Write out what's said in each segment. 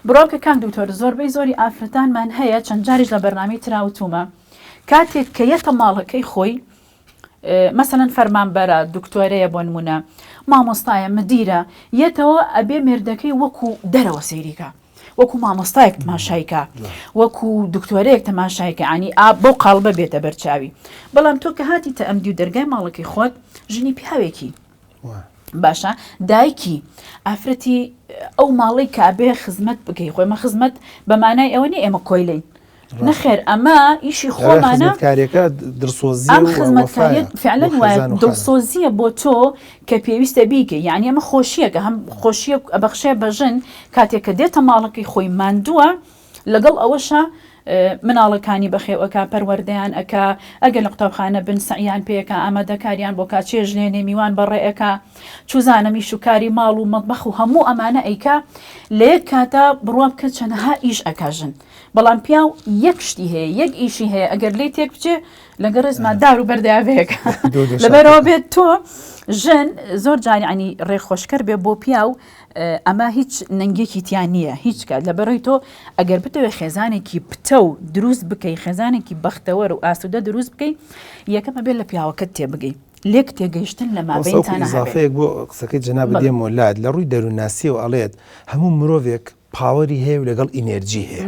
بڕۆکە کام دوکتۆر زۆربەی زۆری ئافرەتانمان هەیە چەند جاریش لە بەرنامەی تراوتومە کاتێک کە یەتە ماڵەکەی خۆی مەسەلەن فەرمانبەرە دکتۆرەیە بۆ نمونە مامۆستایە مدیرە یەتەوە ئەبێ مێردەکەی وەکو دەرەوە سەیریکە وەکو مامۆستایەک تەماشایکە وەکو دکتۆرەیەک تەماشایکە عنی بۆ قاڵبە بێتە بەرچاوی بەڵام تۆ کە هاتیتە ئەمدی و دەرگای ماڵەکەی خۆت ژنی پیاوێکی باشە دایکی ئافرەتی ئەو ماڵی کابێ خزمەت بکەی خۆمە خزمەت بەمانای ئەوە نی ئێمە کۆیلین نەخێر ئەمە ئیشی خۆمانە ئەم خزمەتکاریت فعلا وایە دڵسۆزیە بۆ تۆ کە پێویستە بیکە یعنی ئەمە خۆشیەکە هەم خۆشیە بەخشێ بەژن کاتێک کە دێتە ماڵەکەی خۆی ماندووە لەگەڵ ئەوەشە مناڵەکانی بەخێوەکە پەروەردەیان ئەکا ئەگەر لە قوتابخانە بن سەعیان پێەکە ئامادەکاریان بۆ کاچێژ لێنێ میوان بەڕێەکە چوزانەمی شوکاری ماڵ و مەطبەخ و هەموو ئەمانە ئەیکا لە یەک کاتە بڕوا بکە چەندەها ئیش ئەکاژن بەڵام پیاو یەک شتی هەیە یەک ئیشی هەیە ئەگەر لی تێک بچێ لەگە ڕێزما دار و بەردەیاوەیەکە لەبەرەوە بێت تۆ ژن زۆر جاری عنی ڕێخۆشکەر بێ بۆ پیاو ئەمە هیچ نەنگێکی تیان نییە هیچ کات لەبەرەوەی تۆ ئەگەر بتەوێ خێزانێکی پتە و دروست بکەی خێزانێکی بەختەوەر و ئاسوودە دروست بکەی یەکەمە بێت لە پیاوەکەت تێبگەی لێک تێگەیشتن لە مابینتانە ئیزافەیەک بۆ قسەکەی جەناب دێم وڵات لە ڕووی دەروونناسی و ئەڵێت هەموو مرۆڤێک پاوەری هەیە و لەگەڵ ئینێرجی هەیە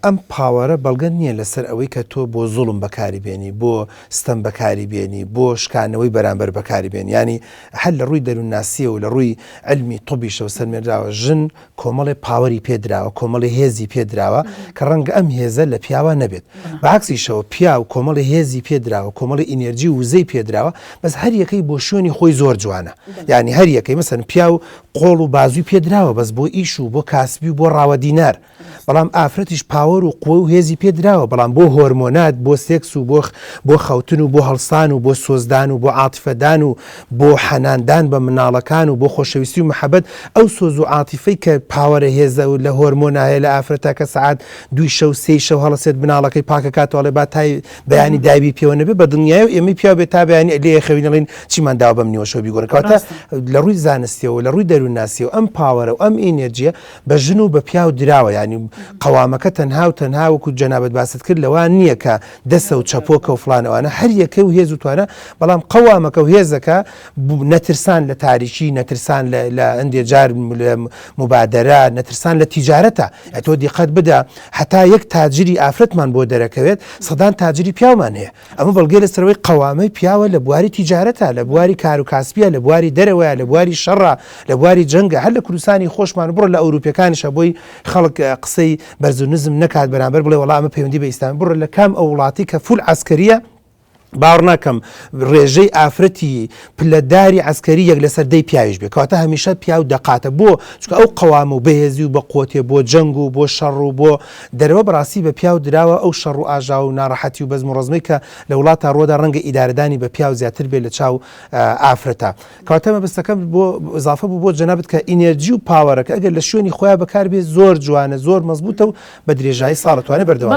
ئەم پاوەرە بەڵگەن نییە لەسەر ئەوەی کە تۆ بۆ زوڵم بەکاری بێنی بۆ ستەم بەکاری بێنی بۆ شکانەوەی بەرامبەر بەکاری بێنی ینی هەر لە ڕووی دەروونناسیە و لە ڕووی علمی تۆبیشەوە سەرمێردراوە ژن کۆمەڵی پاوەری پێدراوە کۆمەڵی هێزی پێدراوە کە ڕەنگە ئەم هێزە لە پیاوە نەبێت بەعکسیشەوە پیا و کۆمەڵی هێزی پێدراوە کۆمەڵی ئینێرجی و وزەی پێدراوە بەس هەر یەکەی بۆ شوێنی خۆی زۆر جوانە ینی هەر یەکەی مەسەن پیا و قۆڵ و بازووی پێدراوە بەس بۆ ئیش و بۆ کاسبی و بۆ ڕاوە دینار بەڵام ئافرەتیش پاوەر و قوە و هێزی پێدراوە بەڵام بۆ هۆرمۆنات بۆ سێکس و بۆ خەوتن و بۆ هەڵسان و بۆ سۆزدان و بۆ عاتیفەدان و بۆ حەناندان بە مناڵەکان و بۆ خۆشەویستی و محەبەت ئەو سۆز و عاتیفەی کە پاوەرە هێزە و لە هۆرمۆنایە لە ئافرەتە کە سەعات دوی شەو سێی شەو هەڵەسێت مناڵەکەی پاکەکاتەوەڵێ با تای بەیانی دایبی پێوە نەبێت بە دنیای و ئێمەی پیا بێت تا بەیانی لێ خەوینەڵین چیمان داوا بەم نیوەشەوە بیگۆن کەواتە لە ڕووی زانستیەوە لە ڕووی دەروونناسیەوە ئەم پاوەرە و ئەم ئینێرجیە بە ژن و بە پیا و دراوە ینی قەوامەکە تەنها و تەنها وەکو جەنابەت باست کرد لەوان نییە کە دەسە و چەپۆکە و فلانەوانە هەر یەکە و هێز و توانە بەڵام قەوامەکە و هێزەکە نەترسان لە تاریکی نەترسان لە ئەندێ جار مبادرە نەترسان لە تیجارەتە ئەتۆ دیقەت بدە هەتا یەک تاجری ئافرەتمان بۆ دەرەکەوێت سەدان تاجری پیاومان هەیە ئەمە بەڵگەی لەسەرەوەی قەوامەی پیاوە لە بواری تیجارەتە لە بواری کار و کاسبیە لە بواری دەرەوەیە لە بواری شەڕە لە بواری جەنگە هەر لە کوردستانی خۆشمان بڕۆ لە ئەوروپیەکانیشە بۆی خەڵک قسەی بەرزونزم نەکات بەرامبەر بڵێ وەڵامە پەیوەندی بە ئیسلام بڕۆ لە کام ئەو وڵاتی کە فول عسکەریە باوەڕ ناکەم ڕێژەی ئافرەتی پلەداری عسکەری یەک لەسەر دەی پیاویش بێ کەواتە هەمیشە پیاو دەقاتە بۆ چونکە ئەو قەوام و بەهێزی و بە قوتێ بۆ جەنگ و بۆ شەڕ و بۆ دەرەوە بەڕاستی بە پیاو دراوە ئەو شەڕ و ئاژا و ناڕەحەتی و بەزم و ڕزمەی کە لە وڵاتە ڕۆدا ڕەنگە ئیدارەدانی بە پیاو زیاتر بێ لە چاو ئافرەتە کەواتە مەبەستەکەم بۆ ئیزافە بوو بۆ جەنابەت کە ئینێرجی و پاوەرەکە ئەگەر لە شوێنی خۆیان بەکار بێ زۆر جوانە زۆر مەزبوطە و بە درێژایی ساڵەتوانێت بەردەوام